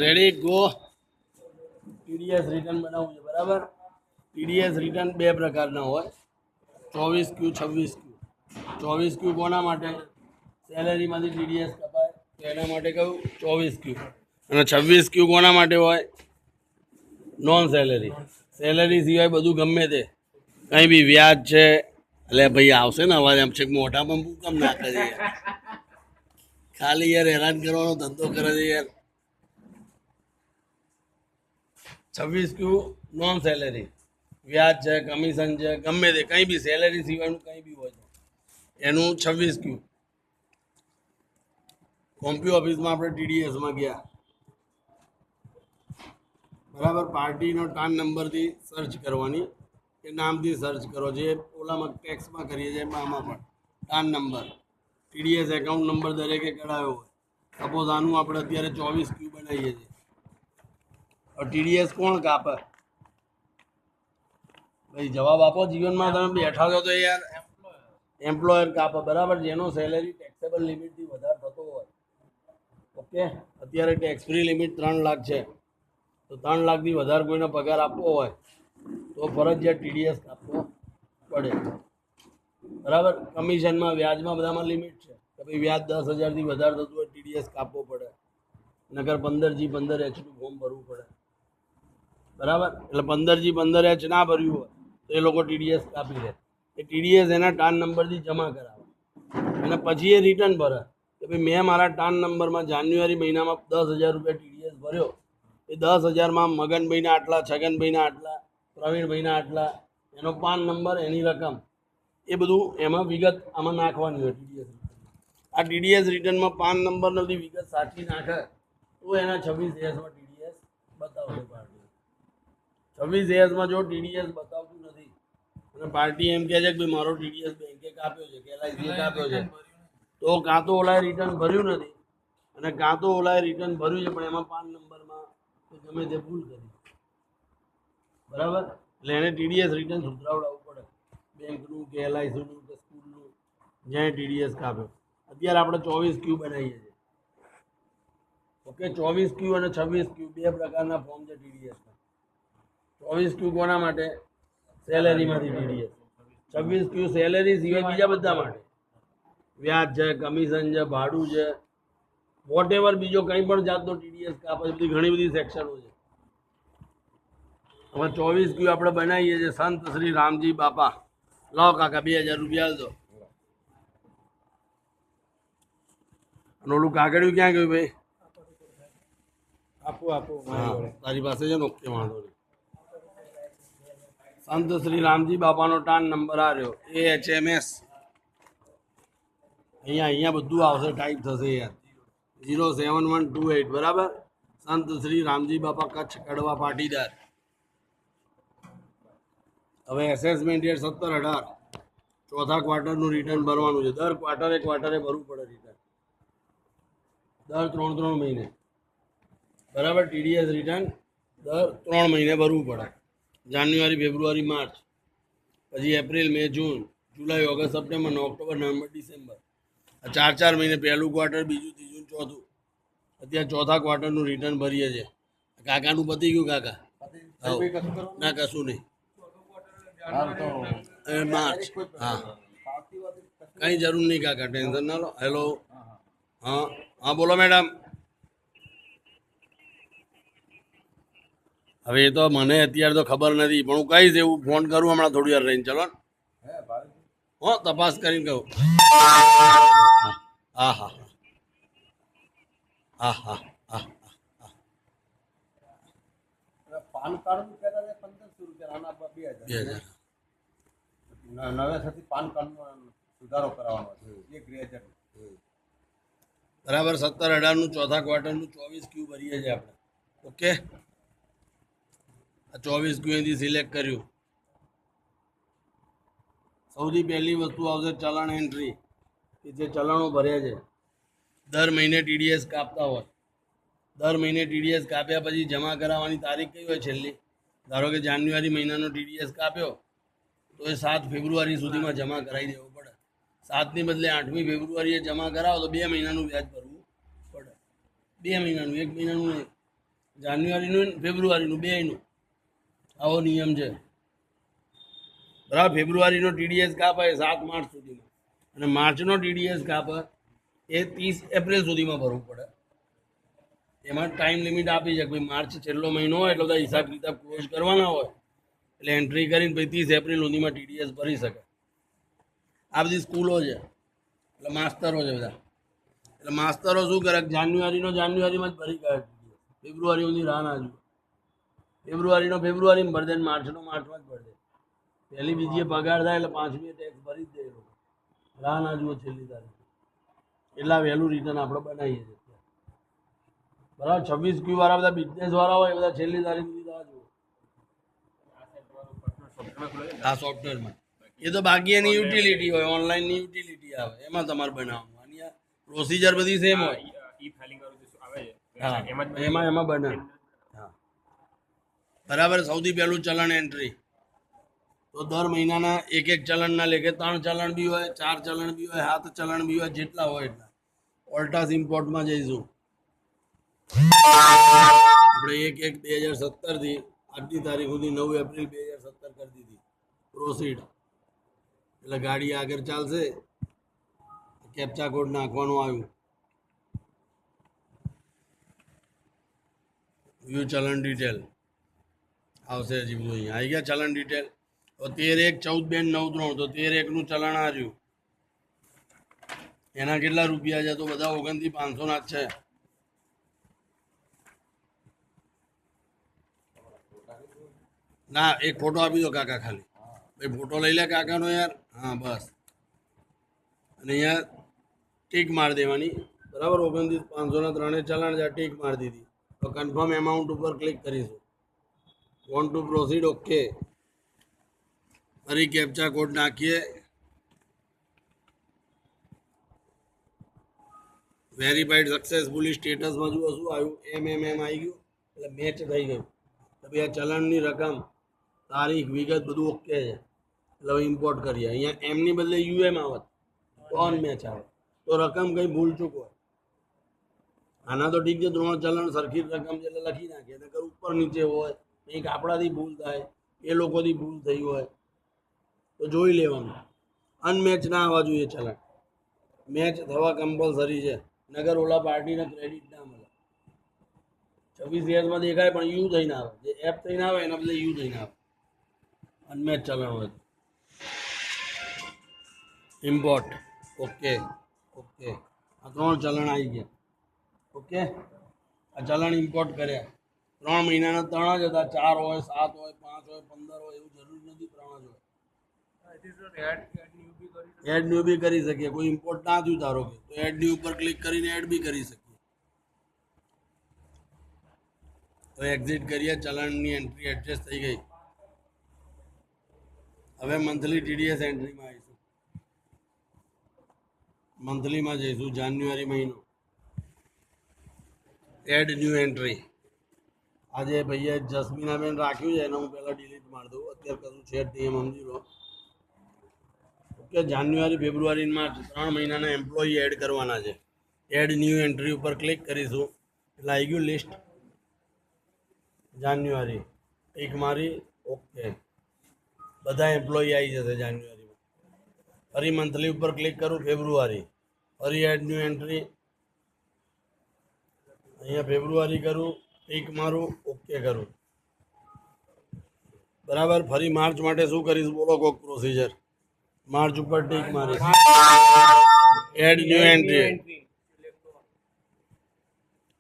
Ready go. TDS return બનાવવું છે બરાબર. ટીડીએસ રિટર્ન બે પ્રકારના હોય, 24Q 26Q. 24Q કોના માટે? સેલેરીમાંથી ટીડીએસ કપાય તો એના માટે કહ્યું 24Q. અને 26Q કોના માટે હોય? Non salary. સેલેરી સિવાય બધું ગમે તે કંઈ બી વ્યાજ છે. એટલે ભાઈ આવશે ને અવાજ આમ છે મોઢામાં બહુ કમ નાખે છે યાર. ખાલી યાર હેરાન કરવાનો ધંધો કરે છે યાર. 26Q નોન સેલેરી, વ્યાજ છે, કમિશન છે, ગમે તે કંઈ બી સેલેરી સિવાયનું કંઈ બી હોય એનું 26Q. કોમ્પ્યુ ઓફિસમાં આપણે ટીડીએસમાં ગયા બરાબર. પાર્ટીનો ટાન નંબરથી સર્ચ કરવાની કે નામથી સર્ચ કરો, જે ઓલામાં ટેક્સમાં કરીએ છીએ આમાં પણ ટાન નંબર ટીડીએસ એકાઉન્ટ નંબર દરેકે કઢાવ્યો હોય. સપોઝ આનું આપણે અત્યારે 24Q બનાવીએ છીએ. ટીડીએસ કોણ કાપે? ભાઈ જવાબ આપો. જીવનમાં તમે બેઠા છો તો યાર એમ્પ્લોયર કાપે બરાબર, જેનો સેલેરી ટેક્સેબલ લિમિટથી વધારે થતો હોય. ઓકે, અત્યારે ટેક્સ ફ્રી લિમિટ 3 લાખ છે, તો 3 લાખથી વધારે કોઈને પગાર આપવો હોય તો ફરજિયાત ટીડીએસ કાપવો પડે બરાબર. કમિશનમાં, વ્યાજમાં બધામાં લિમિટ છે કે ભાઈ વ્યાજ 10,000થી વધારે થતું હોય ટીડીએસ કાપવો પડે, નકર 15G15H નું ફોર્મ ભરવું પડે બરાબર. એટલે 15G15H ના ભર્યું હોય તો એ લોકો ટીડીએસ કાપી લે. એ ટીડીએસ એના ટાન નંબરથી જમા કરાવે અને પછી એ રિટર્ન ભરે કે ભાઈ મેં મારા ટાન નંબરમાં જાન્યુઆરી મહિનામાં 10,000 રૂપિયા ટીડીએસ ભર્યો. એ 10,000માં મગનભાઈના આટલા, છગનભાઈના આટલા, પ્રવીણભાઈના આટલા, એનો પાન નંબર, એની રકમ, એ બધું એમાં વિગત આમાં નાખવાની હોય ટીડીએસ રિટર્નમાં. આ ટીડીએસ રિટર્નમાં પાન નંબરની બધી વિગત સાચી નાખે તો એના 26ASમાં ટીડીએસ બતાવશે પાર્ટી. 26ASમાં જો ટીડીએસ બતાવતું નથી અને પાર્ટી એમ કહે છે કે ભાઈ મારો ટીડીએસ બેંકે કાપ્યો છે કે એલઆઈસીએ કાપ્યો છે, તો કાં તો ઓલાએ રિટર્ન ભર્યું નથી અને કાં તો ઓલાએ રિટર્ન ભર્યું છે પણ એમાં પાન નંબરમાં તો ગમે તે ભૂલ કરી બરાબર. એટલે એને ટીડીએસ રિટર્ન સુધરાવડાવવું પડે, બેંકનું કે એલઆઈસીનું કે સ્કૂલનું, જ્યાં ટીડીએસ કાપ્યો. અત્યારે આપણે 24Q બનાવીએ છીએ. ઓકે, 24Q અને 26Q બે પ્રકારના ફોર્મ છે ટીડીએસના. 24Q કોના માટે? સેલેરીમાંથી ટીડીએસ. 26Q સેલેરી સિવાય બીજા બધા માટે, વ્યાજ છે, કમિશન છે, ભાડું છે, વોટ એવર બીજો કંઈ પણ જાતનો ટીડીએસ કાપે. બધી ઘણી બધી સેક્શનો છે. હવે 24Q આપણે બનાવીએ છીએ સંત શ્રી રામજી બાપા. લાવો કાકા 2,000 રૂપિયા આલજો. અને ઓલું કાગળિયું ક્યાં ગયું ભાઈ? આપું તારી પાસે છે ને? ઓકે, વાંધો નહીં. સંત શ્રી રામજી બાપાનો ટાન નંબર આ રહ્યો, AHMS. અહીંયા બધું આવશે, ટાઈપ થશે યાર, 07128 બરાબર. સંત શ્રી રામજી બાપા, કચ્છ, કડવા, પાટીદાર. હવે એસેસમેન્ટ યર 17-18 ચોથા ક્વાર્ટરનું રિટર્ન ભરવાનું છે. દર ક્વાર્ટરે ભરવું પડે રિટર્ન, દર 3 મહિને બરાબર. ટીડીએસ રિટર્ન દર 3 મહિને ભરવું પડે. જાન્યુઆરી, ફેબ્રુઆરી, માર્ચ, પછી April, May, June, July, August, September, October, November, December. આ 4 મહિને, પહેલું ક્વાર્ટર, બીજું, ત્રીજું, ચોથું. અત્યારે ચોથા ક્વાર્ટરનું રિટર્ન ભરીએ છીએ. કાકાનું પતી ગયું કાકા? ના, કશું નહીં. માર્ચ. હા, કંઈ જરૂર નહીં કાકા, ટેન્શન ના લો. હેલો, હા હા, બોલો મેડમ. હવે એ તો મને અત્યારે તો ખબર નથી, પણ હું કહીશ, એવું ફોન કરું હમણાં થોડી વાર રહીને. ચલો હો, તપાસ કરીને કહું. હા હા હા હા હા. PAN card 2,000. નવેસરથી પાન કાર્ડમાં સુધારો કરવાનો છે, બરાબર. 17-18નું ચોથા ક્વાર્ટરનું 24Q ભરીએ છીએ આપણે. ઓકે, આ 24Q અહીંથી સિલેક્ટ કર્યું. સૌથી પહેલી વસ્તુ આવશે ચલણ એન્ટ્રી, કે જે ચલણો ભર્યા છે. દર મહિને ટીડીએસ કાપતા હોય, દર મહિને ટીડીએસ કાપ્યા પછી જમા કરાવવાની તારીખ કઈ હોય છેલ્લી? ધારો કે જાન્યુઆરી મહિનાનો ટીડીએસ કાપ્યો તો એ 7 ફેબ્રુઆરી સુધીમાં જમા કરાવી દેવો પડે. 7ની બદલે 8મી ફેબ્રુઆરીએ જમા કરાવો તો 2 મહિનાનું વ્યાજ ભરવું પડે. 2 મહિનાનું, 1 મહિનાનું નહીં. જાન્યુઆરીનું ફેબ્રુઆરીનું બેયનું આવો નિયમ છે બરાબર. ફેબ્રુઆરીનો ટીડીએસ કાપાય 7 માર્ચ સુધીમાં અને માર્ચનો ટીડીએસ કાપે એ 30 એપ્રિલ સુધીમાં ભરવું પડે. એમાં ટાઈમ લિમિટ આપી છે કે ભાઈ માર્ચ છેલ્લો મહિનો હોય એટલે બધા હિસાબ કિતાબ ક્લોઝ કરવાના હોય એટલે એન્ટ્રી કરીને ભાઈ 30 એપ્રિલ સુધીમાં ટીડીએસ ભરી શકે. આ બધી સ્કૂલો છે એટલે માસ્તરો છે બધા. એટલે માસ્તરો શું કરે જાન્યુઆરીમાં જ ભરી કાઢે, ફેબ્રુઆરી સુધી રાહ ના જુએ. ફેબ્રુઆરીમાં ભરી દે, માર્ચમાં જ ભરી દે. પહેલી બીજી પગાર થાય એટલે 5મી ટેક્સ ભરી જ દે એ લોકો. રાહ ના જુઓ છેલ્લી તારીખ. એટલા વહેલું રિટર્ન આપણે બનાવીએ છીએ બરાબર. 26Q વાળા બધા બિઝનેસ વાળા હોય એ બધા છેલ્લી તારીખ સુધી રાહ જુઓ. આ સોફ્ટવેરમાં એ તો બાકી એની યુટિલિટી હોય, ઓનલાઈનની યુટિલિટી આવે એમાં તમારે બનાવવાનું. અને પ્રોસિજર બધી સેમ હોય. હા એમાં બને. હા બરાબર. સૌથી પહેલું ચલણ એન્ટ્રી તો દર મહિનાના એક ચલણના લેખે 3 ચલણ બી હોય, 4 ચલણ બી હોય, 7 ચલણ બી હોય, જેટલા હોય એટલા. ઓલ્ટાસ ઇમ્પોર્ટમાં જઈશું આપણે 1/1/2017 થી આજની તારીખ સુધી 9 એપ્રિલ 2017 કરી દીધી. પ્રોસીડ એટલે ગાડી આગળ ચાલશે. કેપ્ચા કોડ નાખવાનું આવ્યું. વ્યૂ ચલણ ડિટેલ આવશે. હજી બધું અહીંયા આવી ગયા ચલણ ડિટેલ. તો 13/1/14/93 તો 13/1નું ચલણ આ રહ્યું. એના કેટલા રૂપિયા છે? તો બધા 29,500 ના જ છે. ના એક ફોટો આપી દો કાકા, ખાલી ભાઈ ફોટો લઈ લે કાકાનો યાર. હા બસ. અને અહીંયા ટીક મારી દેવાની બરાબર. 29,500 ત્રણે ચલણ છે, ટીક મારી દીધી. તો કન્ફર્મ એમાઉન્ટ ઉપર ક્લિક કરીશું. Want to proceed okay. ફરી કેપ્ચા કોડ નાખીએ. વેરીફાઈડ સક્સેસફુલી સ્ટેટસમાં જુઓ શું આવ્યું, MMM આવી ગયું એટલે મેચ થઈ ગયું. તો ભાઈ આ ચલણની રકમ, તારીખ, વિગત બધું ઓકે છે. એટલે હવે ઇમ્પોર્ટ કરીએ. અહીંયા એમની બદલે UM આવત તો અનમેચ આવે, તો રકમ કંઈ ભૂલચૂક હોય. આના તો ઠીક છે, 3 ચલણ સરખી રકમ છે એટલે લખી નાખીએ. નકર ઉપર નીચે હોય, કંઈક આપણાથી ભૂલ થાય, એ લોકોથી ભૂલ થઈ હોય તો જોઈ લેવાનું. અનમેચ ના આવવા જોઈએ ચલણ. મેચ થવા કમ્પલસરી છે, નગર ઓલા પાર્ટીને ક્રેડિટ ના મળે. 26 યર્સમાં દેખાય પણ યુ થઈને આવે. જે એપ થઈને આવે એના બદલે યુ થઈને આવે. અનમેચ ચલણ હોય. Import okay. આ 3 ચલણ આવી ગયા. ઓકે. આ ચલણ ઇમ્પોર્ટ કર્યા. 3 મહિનાના 3 જ હતા. 4 હોય, 7 હોય, 5 હોય, 15 હોય, એવું જરૂરી નથી 3 જ હોય. એડ ન્યુ બી કરી શકીએ. કોઈ ઇમ્પોર્ટ ના થયું ધારો કે, તો એડ ન્યુ ઉપર ક્લિક કરીને એડ બી કરી શકીએ. તો એક્ઝિટ કરીએ. ચલણની એન્ટ્રી એડજસ્ટ થઈ ગઈ. હવે મંથલી TDS એન્ટ્રીમાં આવીશું. મંથલીમાં જઈશું. જાન્યુઆરી મહિનો. Add new entry. આજે ભાઈએ જસ્મીનાબેન રાખ્યું છે એને હું પહેલાં ડિલીટ મારી દઉં. અત્યારે કશું છે જ નહીં, એમ સમજી લો. ઓકે. જાન્યુઆરી, ફેબ્રુઆરી, માર્ચ 3 મહિનાના એમ્પ્લોયી એડ કરવાના છે. એડ ન્યૂ એન્ટ્રી ઉપર ક્લિક કરીશું એટલે આવી ગયું લિસ્ટ. જાન્યુઆરી ટીક મારી ઓકે. બધા એમ્પ્લોયી આવી જશે જાન્યુઆરીમાં. ફરી મંથલી ઉપર ક્લિક કરું. ફેબ્રુઆરી, ફરી એડ ન્યૂ એન્ટ્રી. અહીંયા ફેબ્રુઆરી કરું, ટીક મારું, ઓકે કરું. બરાબર. ફરી માર્ચ માટે શું કરીશ બોલો? કોક પ્રોસિજર. માર્ચ ઉપર ટીક મારીશ. Add new entry.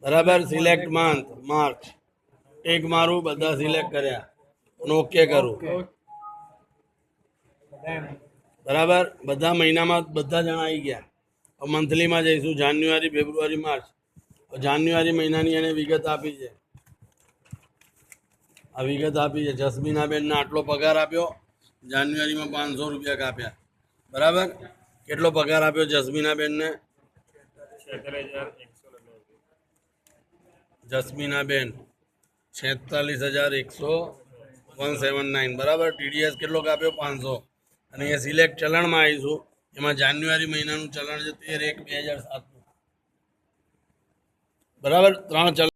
બરાબર. સિલેક્ટ મંથ માર્ચ, ટીક મારું. બધા સિલેક્ટ કર્યા અને ઓકે કરું. બરાબર. બધા મહિનામાં બધા જણા આવી ગયા. મંથલીમાં જઈશું. જાન્યુઆરી, ફેબ્રુઆરી, માર્ચ. જાન્યુઆરી મહિનાની એને વિગત આપી છે. આ વિગત આપી છે. જસ્મીનાબેનને આટલો પગાર આપ્યો. જાન્યુઆરીમાં 500 રૂપિયા કાપ્યા. બરાબર. કેટલો પગાર આપ્યો જસ્મીનાબેનને? જસ્મીનાબેન 46,179. બરાબર. TDS કેટલો કાપ્યો? 500. અને અહીંયા સિલેક્ટ ચલણમાં આવીશું. એમાં જાન્યુઆરી મહિનાનું ચલણ છે 13/1/2007. બરાબર. 3 ચલણ